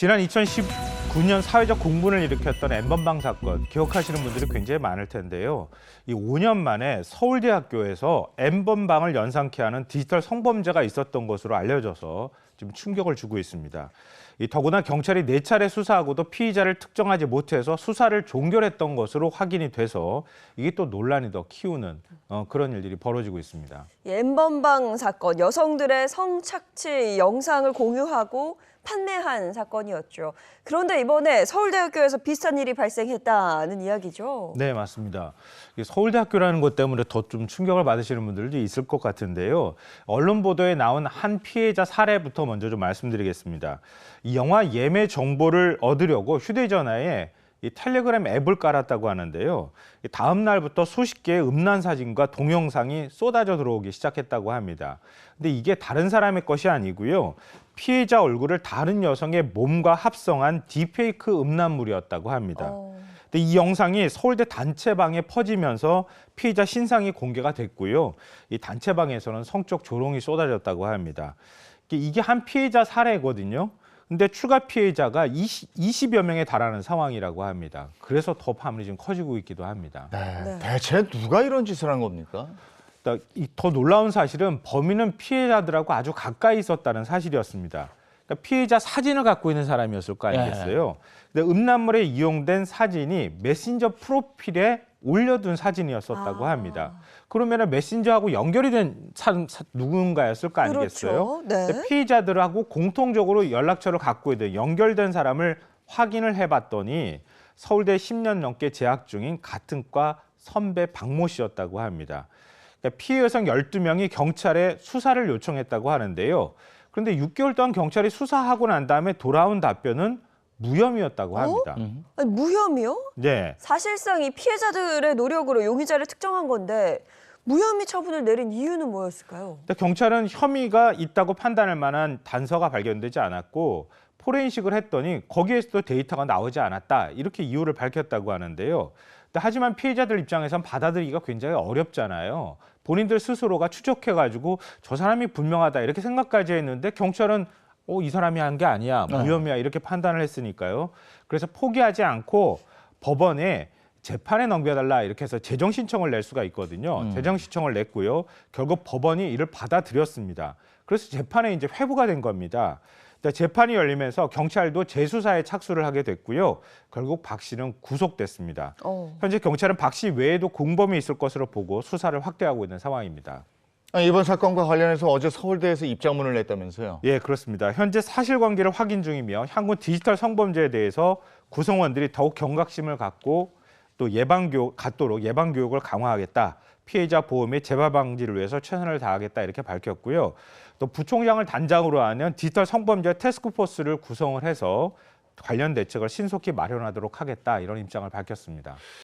지난 2019년 사회적 공분을 일으켰던 N번방 사건 기억하시는 분들이 굉장히 많을 텐데요. 이 5년 만에 서울대학교에서 N번방을 연상케 하는 디지털 성범죄가 있었던 것으로 알려져서 지금 충격을 주고 있습니다. 더구나 경찰이 4차례 수사하고도 피의자를 특정하지 못해서 수사를 종결했던 것으로 확인이 돼서 이게 또 논란이 더 키우는 그런 일들이 벌어지고 있습니다. N번방 사건, 여성들의 성착취 영상을 공유하고 판매한 사건이었죠. 그런데 이번에 서울대학교에서 비슷한 일이 발생했다는 이야기죠. 네, 맞습니다. 서울대학교라는 것 때문에 더 좀 충격을 받으시는 분들도 있을 것 같은데요. 언론 보도에 나온 한 피해자 사례부터 먼저 좀 말씀드리겠습니다. 이 영화 예매 정보를 얻으려고 휴대전화에 이 텔레그램 앱을 깔았다고 하는데요. 다음 날부터 수십 개의 음란 사진과 동영상이 쏟아져 들어오기 시작했다고 합니다. 근데 이게 다른 사람의 것이 아니고요. 피해자 얼굴을 다른 여성의 몸과 합성한 딥페이크 음란물이었다고 합니다. 근데 이 영상이 서울대 단체방에 퍼지면서 피해자 신상이 공개가 됐고요. 이 단체방에서는 성적 조롱이 쏟아졌다고 합니다. 이게 한 피해자 사례거든요. 근데 추가 피해자가 20여 명에 달하는 상황이라고 합니다. 그래서 더 파문이 지금 커지고 있기도 합니다. 네. 대체 누가 이런 짓을 한 겁니까? 더 놀라운 사실은 범인은 피해자들하고 아주 가까이 있었다는 사실이었습니다. 그러니까 피해자 사진을 갖고 있는 사람이었을 거 아니겠어요? 근데 음란물에 이용된 사진이 메신저 프로필에 올려둔 사진이었었다고 합니다. 그러면 메신저하고 연결이 된 누군가였을 거 아니겠어요? 그렇죠. 네. 근데 피해자들하고 공통적으로 연락처를 갖고 있는 연결된 사람을 확인을 해봤더니 서울대 10년 넘게 재학 중인 같은 과 선배 박모 씨였다고 합니다. 그러니까 피해 여성 12명이 경찰에 수사를 요청했다고 하는데요. 그런데 6개월 동안 경찰이 수사하고 난 다음에 돌아온 답변은 무혐의였다고 합니다. 아니, 무혐의요? 네. 사실상 이 피해자들의 노력으로 용의자를 특정한 건데 무혐의 처분을 내린 이유는 뭐였을까요? 경찰은 혐의가 있다고 판단할 만한 단서가 발견되지 않았고 포렌식을 했더니 거기에서도 데이터가 나오지 않았다. 이렇게 이유를 밝혔다고 하는데요. 하지만 피해자들 입장에선 받아들이기가 굉장히 어렵잖아요. 본인들 스스로가 추적해가지고 저 사람이 분명하다 이렇게 생각까지 했는데 경찰은 이 사람이 한 게 아니야, 무혐의야 이렇게 판단을 했으니까요. 그래서 포기하지 않고 법원에 재판에 넘겨달라 이렇게 해서 재정 신청을 낼 수가 있거든요. 재정 신청을 냈고요. 결국 법원이 이를 받아들였습니다. 그래서 재판에 이제 회부가 된 겁니다. 재판이 열리면서 경찰도 재수사에 착수를 하게 됐고요. 결국 박 씨는 구속됐습니다. 현재 경찰은 박 씨 외에도 공범이 있을 것으로 보고 수사를 확대하고 있는 상황입니다. 이번 사건과 관련해서 어제 서울대에서 입장문을 냈다면서요? 예, 그렇습니다. 현재 사실관계를 확인 중이며 향후 디지털 성범죄에 대해서 구성원들이 더욱 경각심을 갖고 또 갖도록 예방교육을 강화하겠다. 피해자 보호 및 재발 방지를 위해서 최선을 다하겠다 이렇게 밝혔고요. 또 부총장을 단장으로 하는 디지털 성범죄 태스크포스를 구성을 해서 관련 대책을 신속히 마련하도록 하겠다 이런 입장을 밝혔습니다.